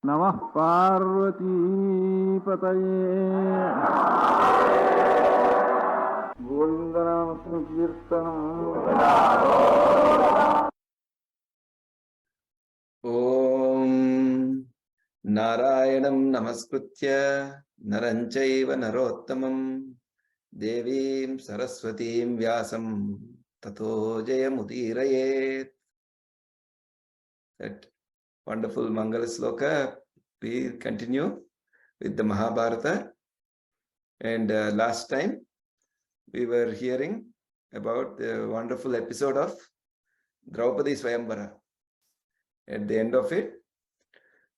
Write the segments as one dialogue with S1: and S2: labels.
S1: Namah Parvati Pataye Govindanam Sankirtanam
S2: Om Narayanam Namaskritya Naranchaiva Narottamam Devim Saraswatim Vyasam Tato Jayamudiraye. That wonderful Mangala Sloka. We continue with the Mahabharata. And last time we were hearing about the wonderful episode of Draupadi svayamvara. At the end of it,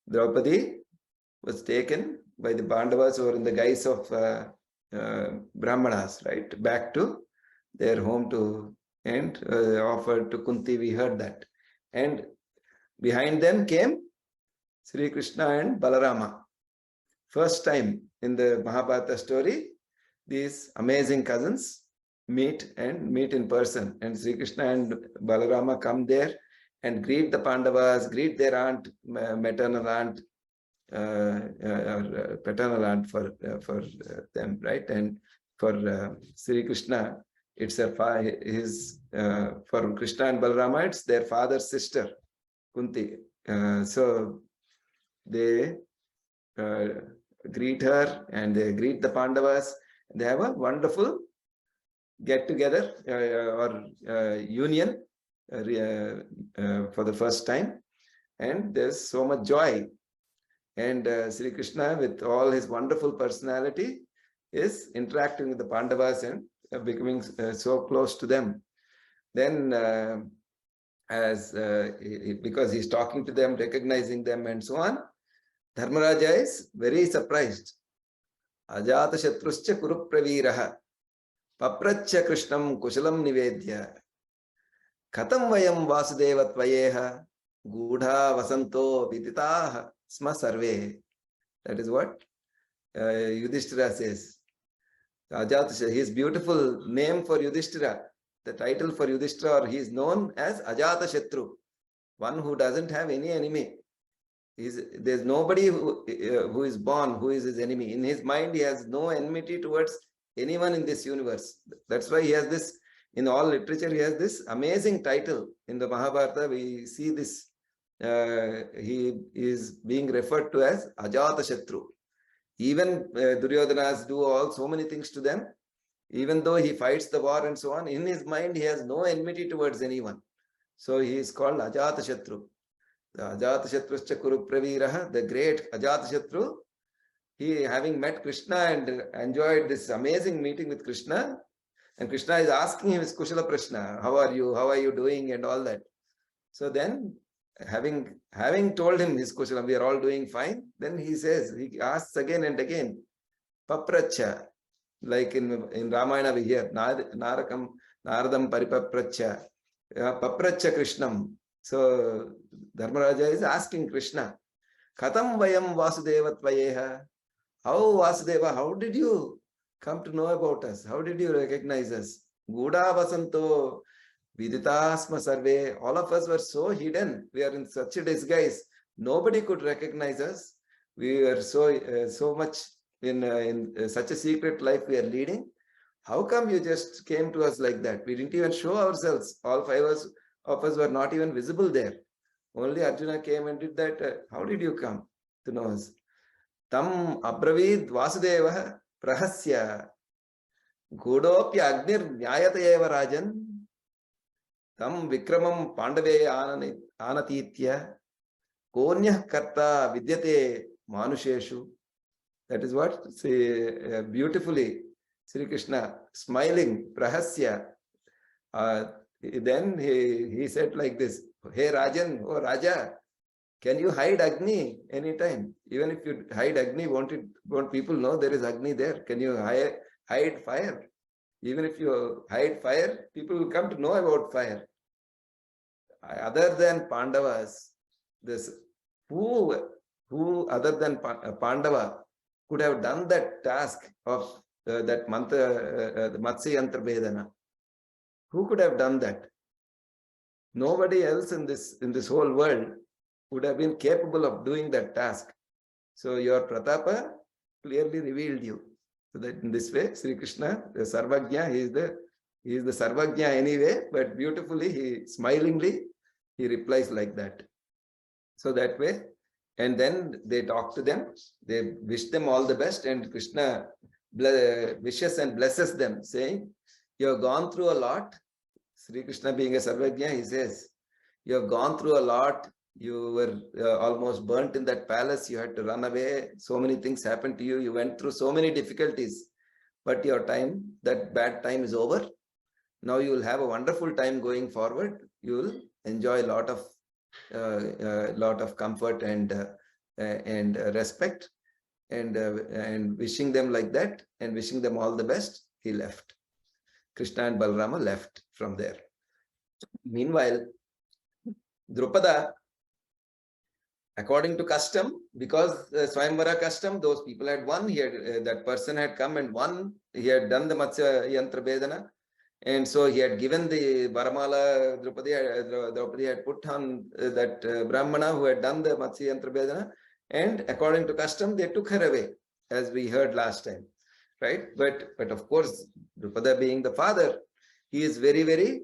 S2: Draupadi was taken by the Pandavas or in the guise of Brahmanas, right, back to their home to and offered to Kunti. We heard that. And behind them came Sri Krishna and Balarama. First time in the Mahabharata story, these amazing cousins meet in person. And Sri Krishna and Balarama come there and greet the Pandavas, greet their aunt, maternal aunt, paternal aunt for them, right? And for Sri Krishna, it's his for Krishna and Balarama, it's their father's sister, Kunti. So they greet her and they greet the Pandavas. They have a wonderful get together or union for the first time, and there's so much joy. And Sri Krishna, with all his wonderful personality, is interacting with the Pandavas and becoming so close to them. Then because he's talking to them, recognizing them and so on, Dharmaraja is very surprised. Ajata Shatruscha Kuru Praviraha Papracha Krishnam Kushalam Nivedya Katam Vayam Vasudeva Tvayeha Gudha Vasanto Viditaha Sma Sarve. That is what Yudhishthira says. Ajata, his beautiful name for Yudhishthira, the title for Yudhishthira, or he is known as Ajata Shatru, one who doesn't have any enemy. There's nobody who is born who is his enemy. In his mind, he has no enmity towards anyone in this universe. That's why he has this, in all literature, he has this amazing title. In the Mahabharata, we see this, he is being referred to as Ajata Shatru. Even Duryodhanas do so many things to them. Even though he fights the war and so on, in his mind, he has no enmity towards anyone. So he is called Ajata Shatru. The Ajata Shatruscha Kuru Praviraha, the great Ajata Shatru, he having met Krishna and enjoyed this amazing meeting with Krishna, and Krishna is asking him his Kushala Prashna, how are you doing, and all that. So then, having told him his Kushala, we are all doing fine, then he asks again and again, Papracha, like in Ramayana we hear, Naradam Paripapracha, Papracha Krishnam. So Dharmaraja is asking Krishna, Katam Vayam Vasudeva Tvayeha. How Vasudeva, how did you come to know about us? How did you recognize us? Guda Vasanto Viditasma Sarve. All of us were so hidden. We are in such a disguise. Nobody could recognize us. We were so much in such a secret life we are leading. How come you just came to us like that? We didn't even show ourselves. All five of us were not even visible there. Only Arjuna came and did that. How did you come to know us? Tam Abravid Vasudeva Prahasya Godopya Agnir Nyayatayeva Rajan Tam Vikramam Pandave Anatitya Konyah Karta Vidyate Manusheshu. That is what beautifully Sri Krishna smiling, Prahasya. Then he said like this, Hey Rajan, oh Raja, can you hide Agni anytime? Even if you hide Agni, won't people know there is Agni there? Can you hide fire? Even if you hide fire, people will come to know about fire. Other than Pandavas, who other than Pandava could have done that task of that mantra, the Matsya Yantra Vedana? Who could have done that? Nobody else in this whole world would have been capable of doing that task. So your Pratapa clearly revealed you. So that in this way, Sri Krishna, the Sarvajna, he is the Sarvajna anyway, but beautifully, he smilingly, he replies like that. So that way, and then they talk to them, they wish them all the best, and Krishna wishes and blesses them, saying, you have gone through a lot. Sri Krishna being a Sarvajna, he says, you have gone through a lot. You were almost burnt in that palace. You had to run away. So many things happened to you. You went through so many difficulties. But your time, that bad time is over. Now you will have a wonderful time going forward. You will enjoy a lot of comfort and respect, and wishing them like that, and wishing them all the best. He left. Krishna and Balarama left from there. Meanwhile, Drupada, according to custom, because the svayamvara custom, those people had won. He had that person had come and won. He had done the Matsya Yantra Bedana, and so he had given the Varamala. Draupadi had put on that Brahmana who had done the Matsya Yantra Bedana, and according to custom, they took her away, as we heard last time, right? But of course, Drupada being the father, he is very, very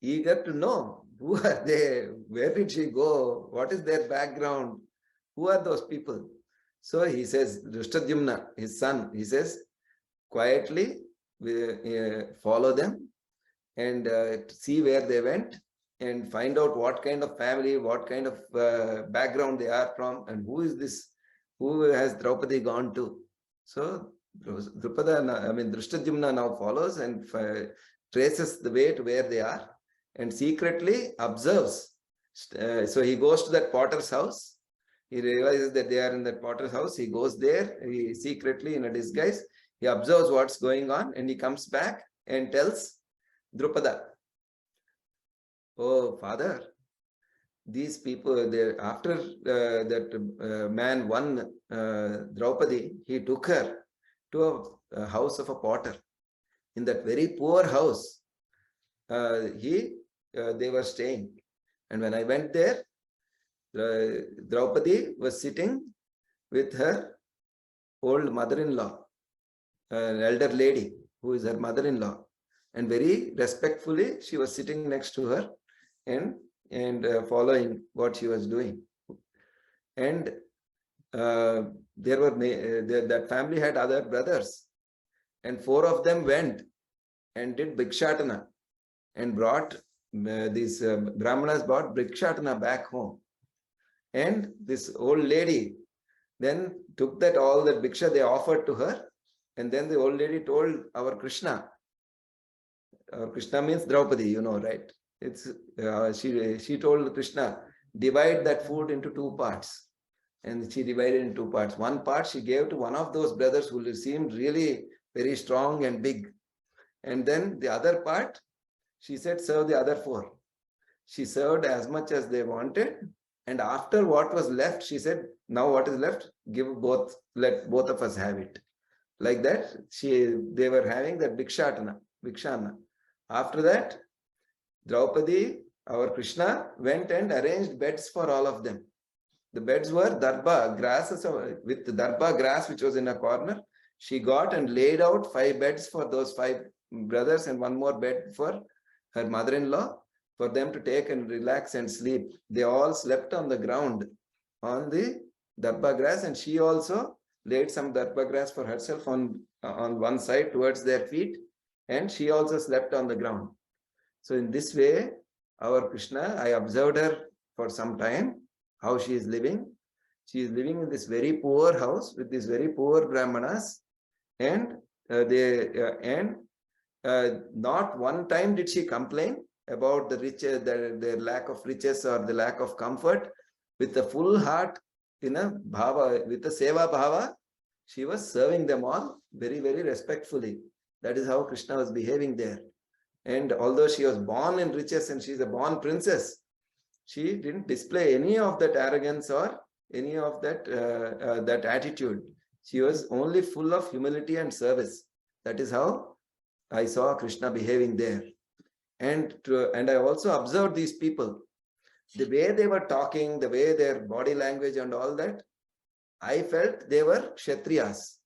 S2: eager to know who are they, where did she go, what is their background, who are those people. So he says, Drishtadyumna, his son, he says, quietly follow them and see where they went, and find out what kind of family, what kind of background they are from, and who is this, who has Draupadi gone to. So Drishtadyumna now follows and traces the way to where they are, and secretly observes. So he goes to that potter's house. He realizes that they are in that potter's house. He goes there, he secretly in a disguise, he observes what's going on, and he comes back and tells Drupada, oh father, these people, after that man won Draupadi, he took her to a house of a potter. In that very poor house, they were staying. And when I went there, Draupadi was sitting with her old mother-in-law, an elder lady who is her mother-in-law, and very respectfully she was sitting next to her and following what she was doing. And that family had other brothers, and 4 of them went and did Bhikshatana and brought these Brahmanas brought Bhikshatana back home. And this old lady then took that all that Bhiksha they offered to her, and then the old lady told our Krishna. Our Krishna means Draupadi, you know, right? It's she told Krishna, divide that food into 2 parts. And she divided in 2 parts. 1 part she gave to one of those brothers who seemed really very strong and big. And then the other part, she said, serve the other 4. She served as much as they wanted. And after what was left, she said, now what is left, give both, let both of us have it. Like that, they were having that Bhikshana. After that, Draupadi, our Krishna, went and arranged beds for all of them. The beds were darba grasses, with the darba grass which was in a corner. She got and laid out 5 beds for those 5 brothers and 1 more bed for her mother-in-law, for them to take and relax and sleep. They all slept on the ground on the darba grass, and she also laid some darba grass for herself on one side towards their feet, and she also slept on the ground. So in this way, our Krishna, I observed her for some time, how she is living. She is living in this very poor house with these very poor Brahmanas, and not one time did she complain about the riches, their lack of riches or the lack of comfort. With a full heart, in a bhava, with a seva bhava, she was serving them all very, very respectfully. That is how Krishna was behaving there. And although she was born in riches and she is a born princess, she didn't display any of that arrogance or any of that attitude. She was only full of humility and service. That is how I saw Krishna behaving there. And I also observed these people. the way they were talking, the way their body language and all that, I felt they were Kshatriyas.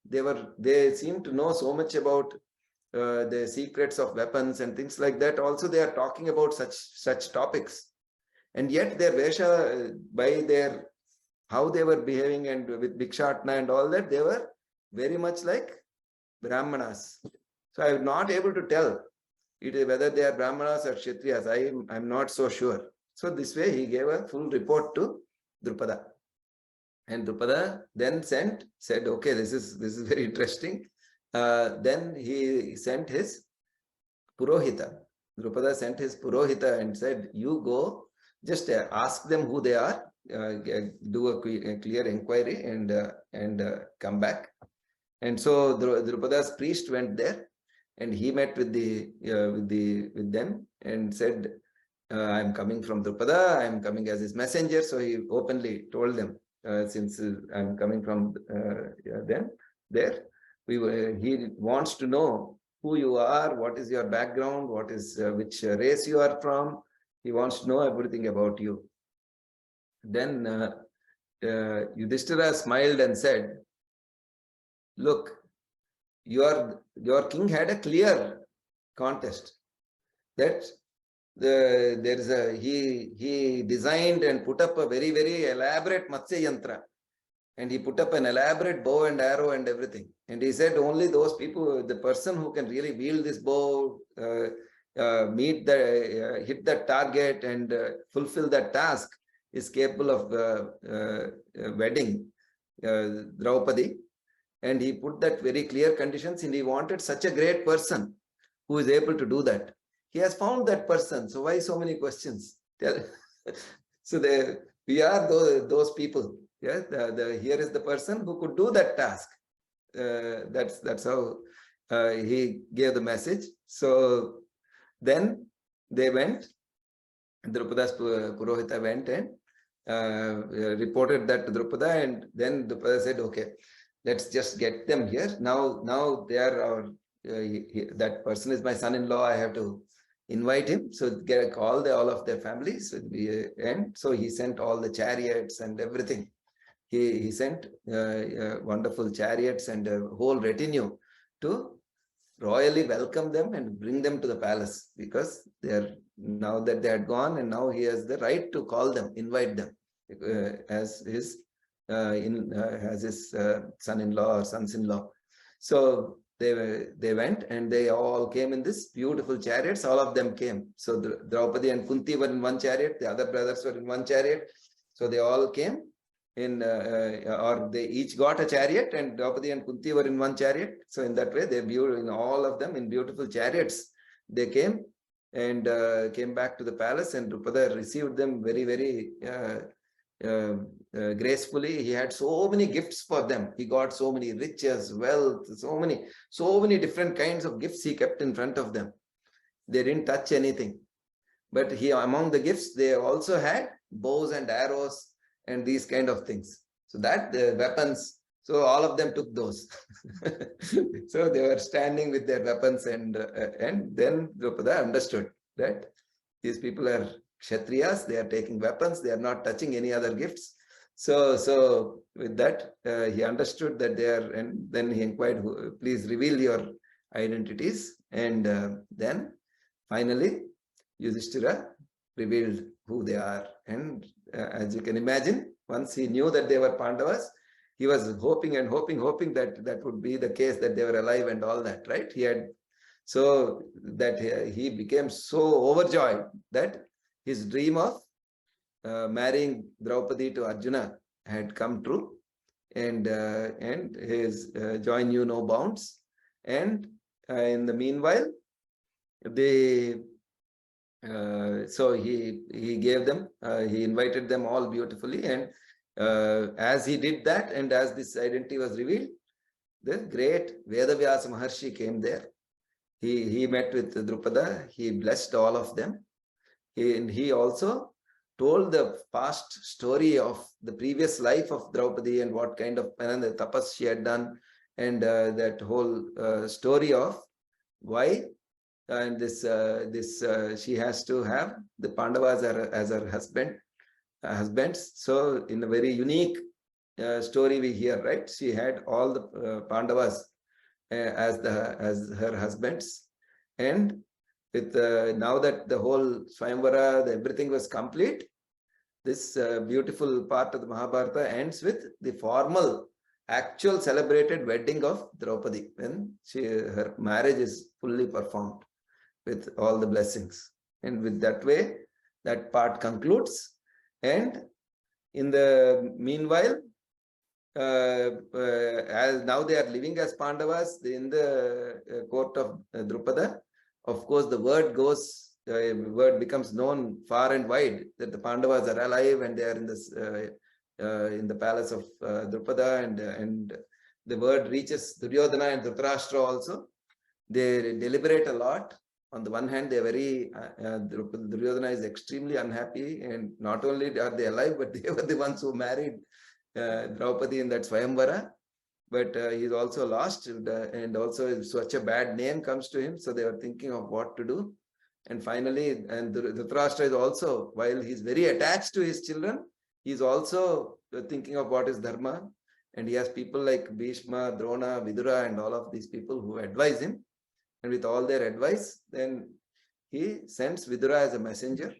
S2: They seemed to know so much about the secrets of weapons and things like that. Also, they are talking about such topics. And yet their Vesha, by their how they were behaving and with Bhikshatna and all that, they were very much like Brahmanas. So I am not able to tell whether they are Brahmanas or Kshatriyas. I'm not so sure. So this way he gave a full report to Drupada. And Drupada then said, okay, this is very interesting. Then he sent his Purohita. Drupada sent his Purohita and said, you go, just ask them who they are, do a clear inquiry and come back. And so Drupada's priest went there and he met with them and said, I'm coming from Drupada, I'm coming as his messenger. So he openly told them, since I'm coming from them there, he wants to know who you are, what is your background, what is which race you are from. He wants to know everything about you. Then Yudhishthira smiled and said, look, your king had a clear contest that he designed and put up a very, very elaborate Matsya Yantra, and he put up an elaborate bow and arrow and everything. And he said only those people, the person who can really wield this bow, hit that target and fulfill that task is capable of wedding Draupadi. And he put that very clear conditions, and he wanted such a great person who is able to do that. He has found that person. So why so many questions? So we are those people. Yeah, here is the person who could do that task. That's how he gave the message. So then they went. Drupada's Purohita went and reported that to Drupada, and then Drupada said, okay, let's just get them here. Now they are our, that person is my son-in-law. I have to invite him. So call all of their families. And so he sent all the chariots and everything. He sent wonderful chariots and a whole retinue to royally welcome them and bring them to the palace, because now that they had gone, and now he has the right to call them, invite them as his son-in-law or sons-in-law. So they went and they all came in this beautiful chariots. All of them came. So Draupadi and Kunti were in one chariot. The other brothers were in one chariot. So they all came in, or they each got a chariot, and Draupadi and Kunti were in one chariot. So in that way, all of them in beautiful chariots. They came and came back to the palace, and Drupada received them very, very gracefully. He had so many gifts for them. He got so many riches, wealth, so many different kinds of gifts he kept in front of them. They didn't touch anything. But among the gifts, they also had bows and arrows and these kind of things. So that the weapons, so all of them took those. So they were standing with their weapons, and then Drupada understood that these people are Kshatriyas, they are taking weapons, they are not touching any other gifts. So with that, he understood that they are, and then he inquired, please reveal your identities. And then finally, Yudhishthira revealed who they are. And as you can imagine, once he knew that they were Pandavas, he was hoping and hoping that that would be the case, that they were alive and all that, right? So that he became so overjoyed that his dream of marrying Draupadi to Arjuna had come true, and his joy knew no bounds. And in the meanwhile, so he gave them, he invited them all beautifully, and as he did that, and as this identity was revealed, the great Vedavyasa Maharshi came there. He met with Drupada, he blessed all of them. He also told the past story of the previous life of Draupadi and what kind of the tapas she had done, and that whole story of why and she has to have the Pandavas as her husband, husbands. So in a very unique story we hear, right? She had all the Pandavas as her husbands, and with now that the whole svayamvara, everything was complete, this beautiful part of the Mahabharata ends with the formal, actual celebrated wedding of Draupadi, when her marriage is fully performed with all the blessings. And with that way, that part concludes. And in the meanwhile, as now they are living as Pandavas in the court of Drupada. Of course, the word goes, word becomes known far and wide that the Pandavas are alive and they are in this in the palace of Drupada, and the word reaches Duryodhana and Dhritarashtra also. They deliberate a lot. On the one hand, they are very Duryodhana is extremely unhappy, and not only are they alive, but they were the ones who married Draupadi in that svayamvara. But he is also lost, and also such a bad name comes to him. So they are thinking of what to do. And finally, and Dhritarashtra is also, while he's very attached to his children, he's also thinking of what is dharma. And he has people like Bhishma, Drona, Vidura, and all of these people who advise him. And with all their advice, then he sends Vidura as a messenger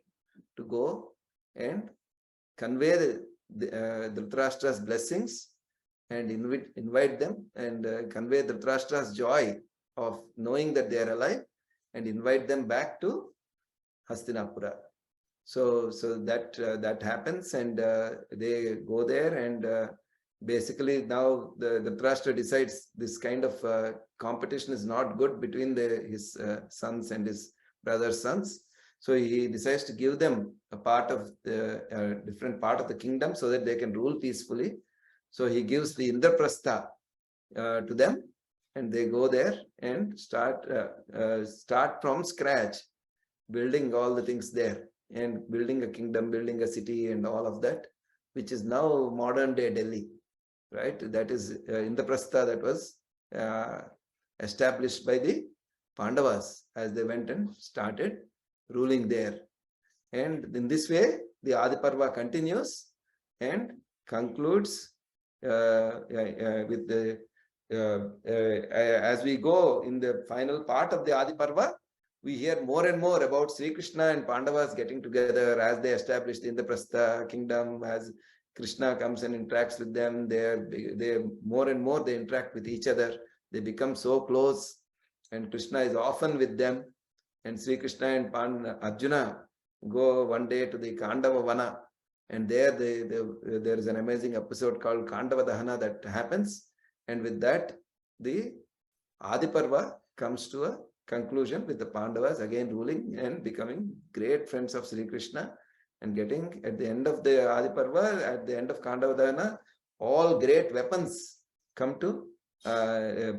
S2: to go and convey the Dhritarashtra's blessings and invite them, and convey Dhritarashtra's joy of knowing that they are alive, and invite them back to Hastinapura. So that happens, and they go there, and basically now the Dhritarashtra decides this kind of competition is not good between his sons and his brother's sons. So he decides to give them a part of the different part of the kingdom so that they can rule peacefully. So he gives the Indraprastha to them, and they go there and start from scratch, building all the things there, and building a kingdom, building a city, and all of that, which is now modern day Delhi, right? That is Indraprastha that was established by the Pandavas as they went and started ruling there. And in this way, the Adi Parva continues and concludes with the as we go in the final part of the Adi Parva, we hear more and more about Sri Krishna and Pandavas getting together as they establish the Indraprastha kingdom. As Krishna comes and interacts with them, they more and more they interact with each other. They become so close, and Krishna is often with them. And Sri Krishna and Arjuna go one day to the Kandava Vana, and there there is an amazing episode called Kandava Dahana that happens. And with that, the Adi Parva comes to a conclusion with the Pandavas again ruling and becoming great friends of Sri Krishna, and getting at the end of the Adi Parva, at the end of Kandava Dahana, all great weapons come to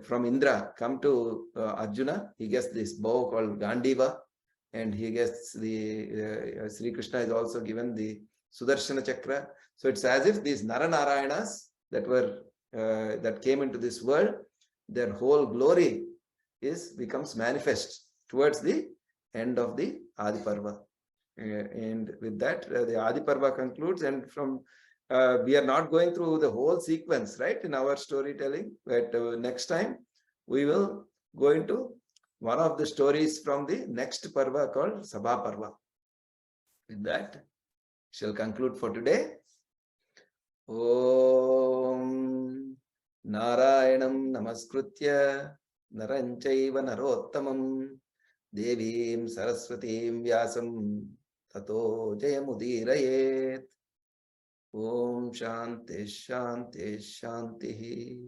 S2: from Indra come to Arjuna. He gets this bow called Gandiva, and he gets the Sri Krishna is also given the Sudarshana Chakra. So it's as if these Naranarayanas that were that came into this world, their whole glory becomes manifest towards the end of the Adi Parva. And with that, the Adi Parva concludes, and from we are not going through the whole sequence, right, in our storytelling, but next time we will go into one of the stories from the next Parva called Sabha Parva. With that, shall conclude for today. Om Narayanam Namaskritya Naranchaiva Narottamam Devim Saraswatim Vyasam Tato Jayamudirayet. Om Shanti Shanti Shanti.